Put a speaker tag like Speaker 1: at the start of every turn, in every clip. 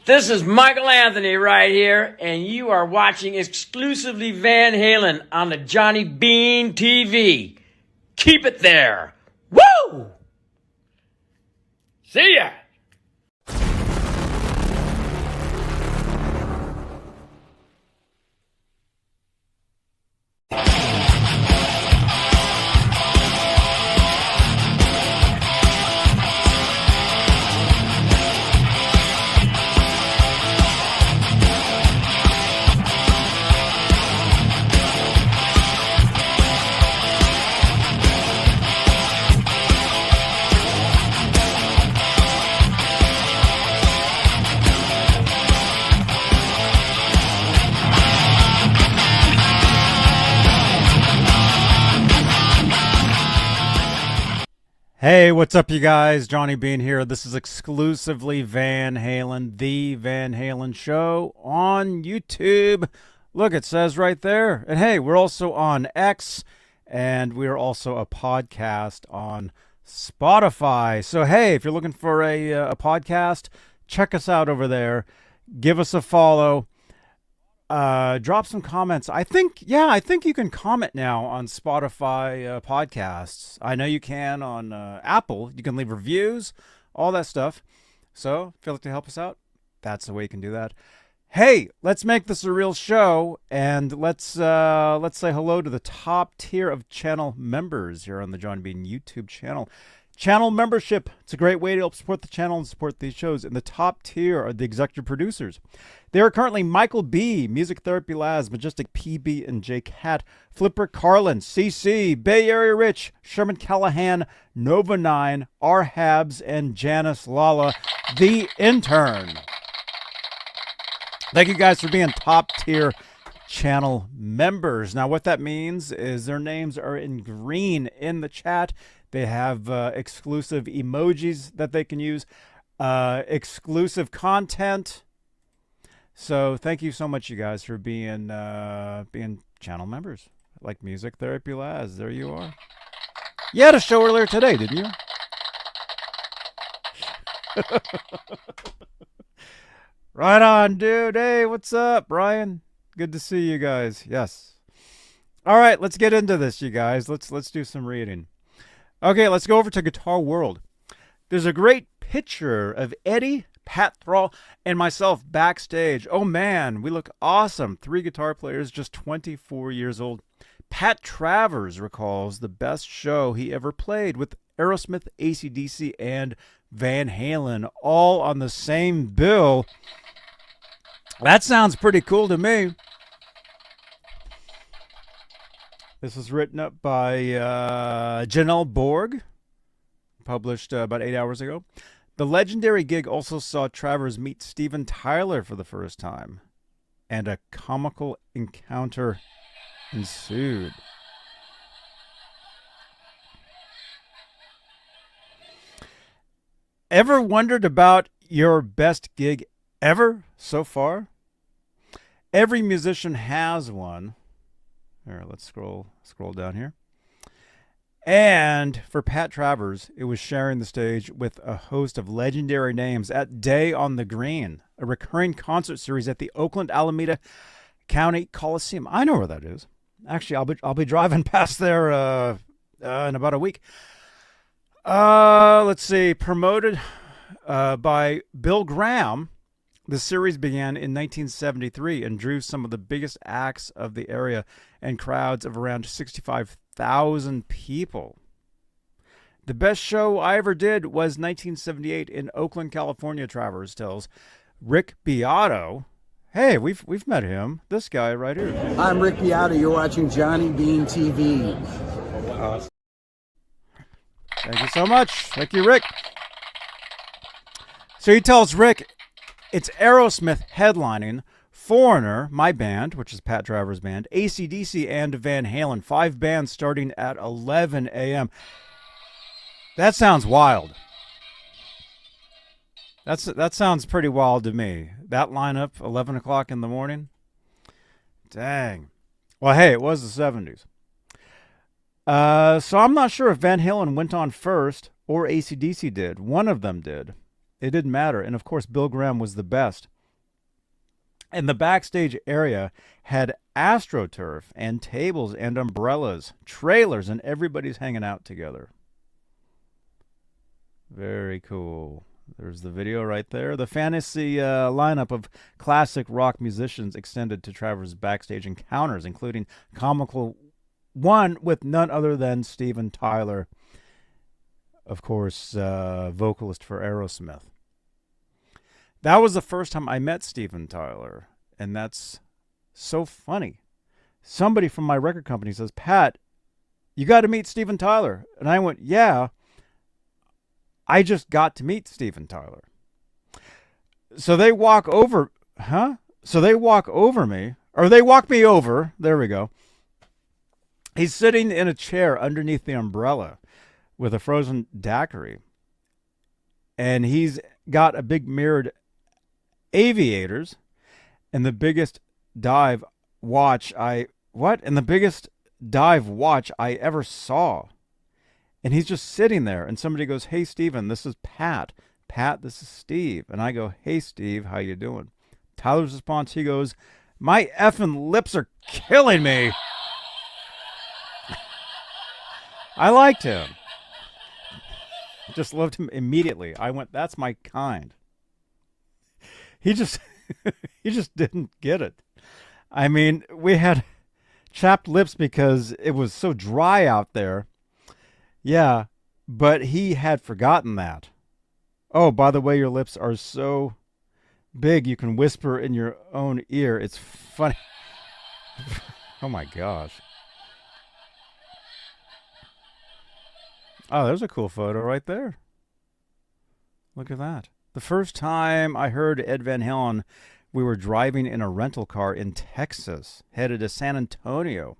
Speaker 1: This is Michael Anthony right here, and you are watching exclusively Van Halen on the Johnny Beane TV. Keep it there. Woo! See ya!
Speaker 2: Hey, what's up, you guys? Johnny Beane here. This is exclusively Van Halen, the Van Halen Show on YouTube. Look, it says right there. And hey, we're also on X, and we're also a podcast on Spotify. So hey, if you're looking for a podcast, check us out over there. Give us a follow. Drop some comments. I think you can comment now on Spotify podcasts. I know you can on Apple. You can leave reviews, all that stuff. So if you'd like to help us out, that's the way you can do that. Hey, let's make this a real show, and let's say hello to the top tier of channel members here on the John Beane YouTube channel. Channel membership, it's a great way to help support the channel and support these shows. And the top tier are the executive producers. They are currently Michael B., Music Therapy Laz, Majestic PB and J Cat, Flipper Carlin, CC, Bay Area Rich, Sherman Callahan, Nova 9, R Habs, and Janice Lala, the intern. Thank you guys for being top tier channel members. Now what that means is their names are in green in the chat. They have exclusive emojis that they can use, exclusive content. So thank you so much, you guys, for being channel members. Like Music Therapy Laz, there you are. You had a show earlier today, didn't you? Right on, dude. Hey, what's up, Brian? Good to see you guys. Yes. All right, let's get into this, you guys. Let's do some reading. Okay, let's go over to Guitar World. There's a great picture of Eddie, Pat Thrall, and myself backstage. Oh man, we look awesome. 3 guitar players, just 24 years old. Pat Travers recalls the best show he ever played with Aerosmith, AC/DC, and Van Halen all on the same bill. That sounds pretty cool to me. This was written up by Janelle Borg, published about 8 hours ago. The legendary gig also saw Travers meet Steven Tyler for the first time, and a comical encounter ensued. Ever wondered about your best gig ever so far? Every musician has one. Here, let's scroll down here. And for Pat Travers, it was sharing the stage with a host of legendary names at Day on the Green, a recurring concert series at the Oakland Alameda County Coliseum. I know where that is. Actually, I'll be driving past there in about a week. Let's see. Promoted by Bill Graham, the series began in 1973 and drew some of the biggest acts of the area and crowds of around 65,000 people. The best show I ever did was 1978 in Oakland, California, Travers tells. Rick Beato. Hey, we've met him. This guy right here.
Speaker 3: I'm Rick Beato. You're watching Johnny Beane TV.
Speaker 2: Awesome. Thank you so much. Thank you, Rick. So he tells Rick it's Aerosmith headlining, Foreigner, my band, which is Pat Travers Band, AC/DC, and Van Halen. 5 bands starting at 11 a.m. That sounds wild. That sounds pretty wild to me. That lineup, 11 o'clock in the morning. Dang. Well, hey, it was the 70s. So I'm not sure if Van Halen went on first or AC/DC did. One of them did. It didn't matter. And of course, Bill Graham was the best. And the backstage area had AstroTurf and tables and umbrellas, trailers, and everybody's hanging out together. Very cool. There's the video right there. The fantasy lineup of classic rock musicians extended to Travers' backstage encounters, including comical one with none other than Steven Tyler, of course, vocalist for Aerosmith. That was the first time I met Steven Tyler, and that's so funny. Somebody from my record company says, Pat, you got to meet Steven Tyler. And I went, yeah, I just got to meet Steven Tyler. So they walk over, So they walk over me, or they walk me over. There we go. He's sitting in a chair underneath the umbrella with a frozen daiquiri. And he's got a big mirrored aviators and the biggest dive watch I ever saw. And he's just sitting there, and somebody goes, hey, Steven, this is Pat. Pat, this is Steve. And I go, hey, Steve, how you doing? Tyler's response, he goes, my effing lips are killing me. I liked him. Just loved him immediately. I went, that's my kind. He just he just didn't get it. I mean, we had chapped lips because it was so dry out there. Yeah, but he had forgotten that. Oh, by the way, your lips are so big you can whisper in your own ear. It's funny. Oh my gosh. Oh, there's a cool photo right there. Look at that. The first time I heard Ed Van Halen, we were driving in a rental car in Texas, headed to San Antonio.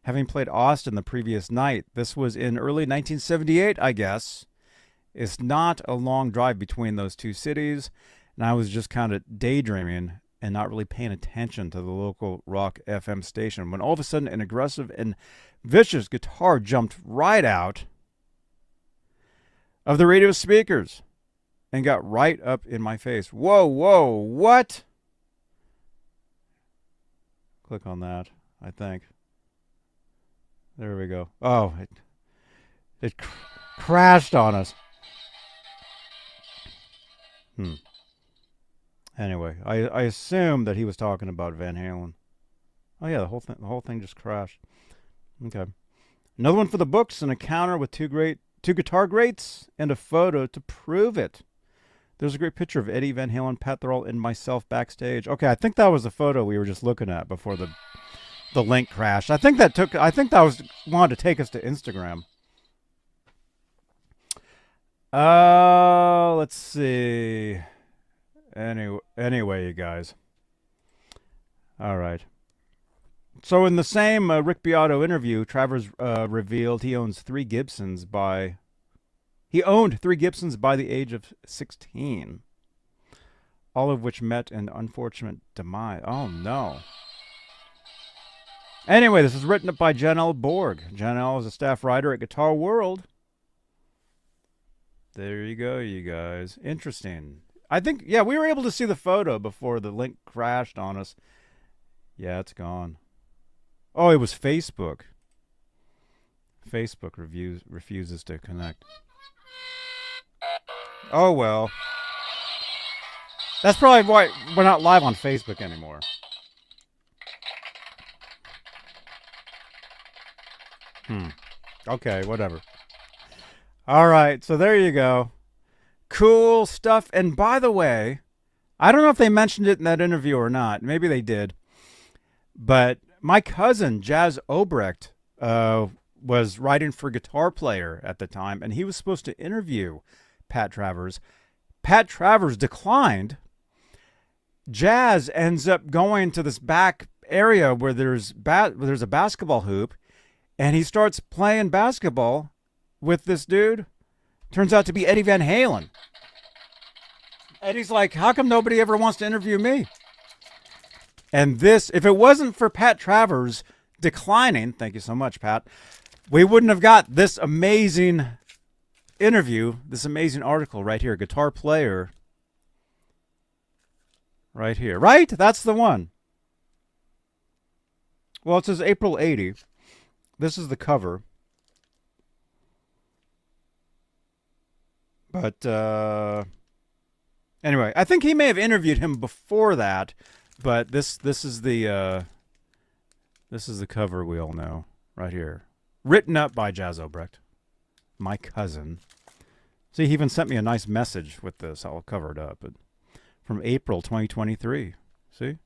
Speaker 2: Having played Austin the previous night, this was in early 1978, I guess. It's not a long drive between those two cities, and I was just kind of daydreaming and not really paying attention to the local rock FM station when all of a sudden an aggressive and vicious guitar jumped right out of the radio speakers and got right up in my face. Whoa, whoa, what? Click on that, I think. There we go. Oh, it crashed on us. Anyway, I assumed that he was talking about Van Halen. Oh yeah, the whole thing just crashed. Okay. Another one for the books, an encounter with two guitar greats, and a photo to prove it. There's a great picture of Eddie Van Halen, Pat Thrall, and myself backstage. Okay, I think that was the photo we were just looking at before the link crashed. I think that was wanted to take us to Instagram. Let's see. Anyway, you guys. All right. So in the same Rick Beato interview, Travers revealed he owned three Gibsons by the age of 16, all of which met an unfortunate demise. Oh, no. Anyway, this is written up by Janelle Borg. Janelle is a staff writer at Guitar World. There you go, you guys. Interesting. I think, yeah, we were able to see the photo before the link crashed on us. Yeah, it's gone. Oh, it was Facebook. Facebook refuses to connect. Oh, well. That's probably why we're not live on Facebook anymore. Okay, whatever. All right, so there you go. Cool stuff. And by the way, I don't know if they mentioned it in that interview or not. Maybe they did. But my cousin, Jazz Obrecht, was writing for Guitar Player at the time, and he was supposed to interview Pat Travers. Pat Travers declined. Jazz ends up going to this back area where there's a basketball hoop, and he starts playing basketball with this dude. Turns out to be Eddie Van Halen. Eddie's like, how come nobody ever wants to interview me? And this, if it wasn't for Pat Travers declining, thank you so much, Pat, we wouldn't have got this amazing interview, this amazing article right here, Guitar Player. Right here. Right? That's the one. Well, it says April 80. This is the cover. But anyway, I think he may have interviewed him before that, but this is the cover we all know right here. Written up by Jazz Obrecht, my cousin. See, he even sent me a nice message with this. I'll cover it up. From April 2023. See?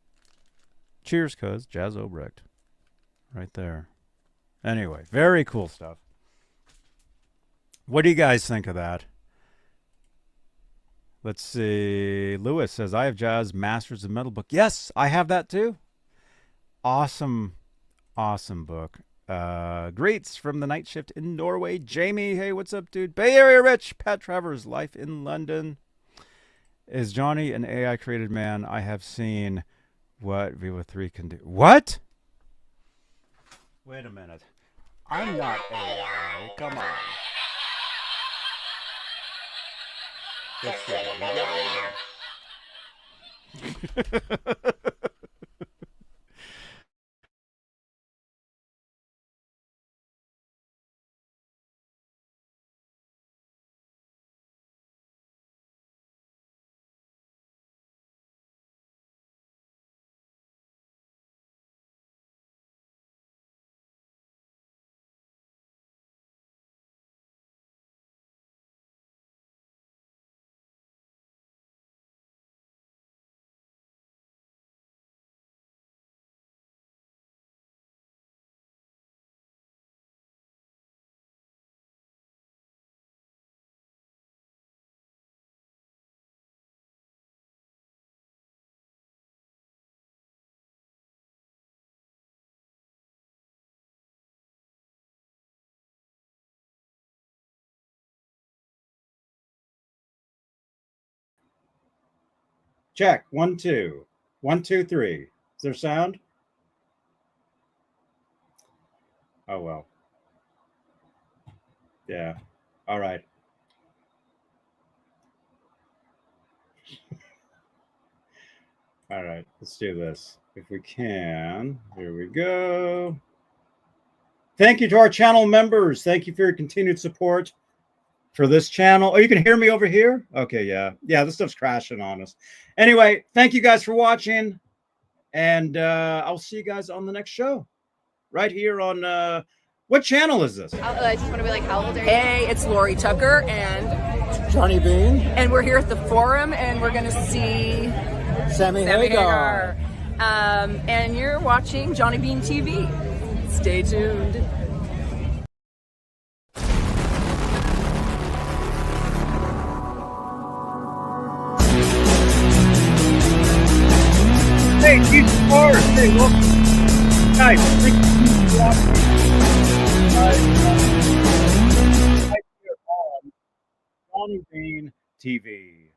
Speaker 2: Cheers, cuz. Jazz Obrecht. Right there. Anyway, very cool stuff. What do you guys think of that? Let's see. Lewis says, I have Jazz Masters of Metal book. Yes, I have that too. Awesome, awesome book. Greets from the night shift in Norway. Jamie, hey, what's up, dude? Bay Area Rich. Pat Travers, Life in London. Is Johnny an AI created man? I have seen what Vivo 3 can do. What? Wait a minute. I'm not AI. Come on. Let's get it. Check. 1, 2. 1, 2, 3. Is there sound? Oh, well. Yeah. All right. All right. Let's do this. If we can. Here we go. Thank you to our channel members. Thank you for your continued support for this channel. Oh, you can hear me over here? Okay, yeah. Yeah, this stuff's crashing on us. Anyway, thank you guys for watching. And I'll see you guys on the next show. Right here on, what channel is this?
Speaker 4: I just want to be like, how old are you? Hey, it's Lori Tucker and
Speaker 3: Johnny Beane.
Speaker 4: and we're here at the Forum and we're going to see
Speaker 3: Sammy
Speaker 4: Hagar. And you're watching Johnny Beane TV. Stay tuned.
Speaker 2: Hey, keep forward. Hey, look. Guys, thank you for watching. Right here on Johnny Beane TV.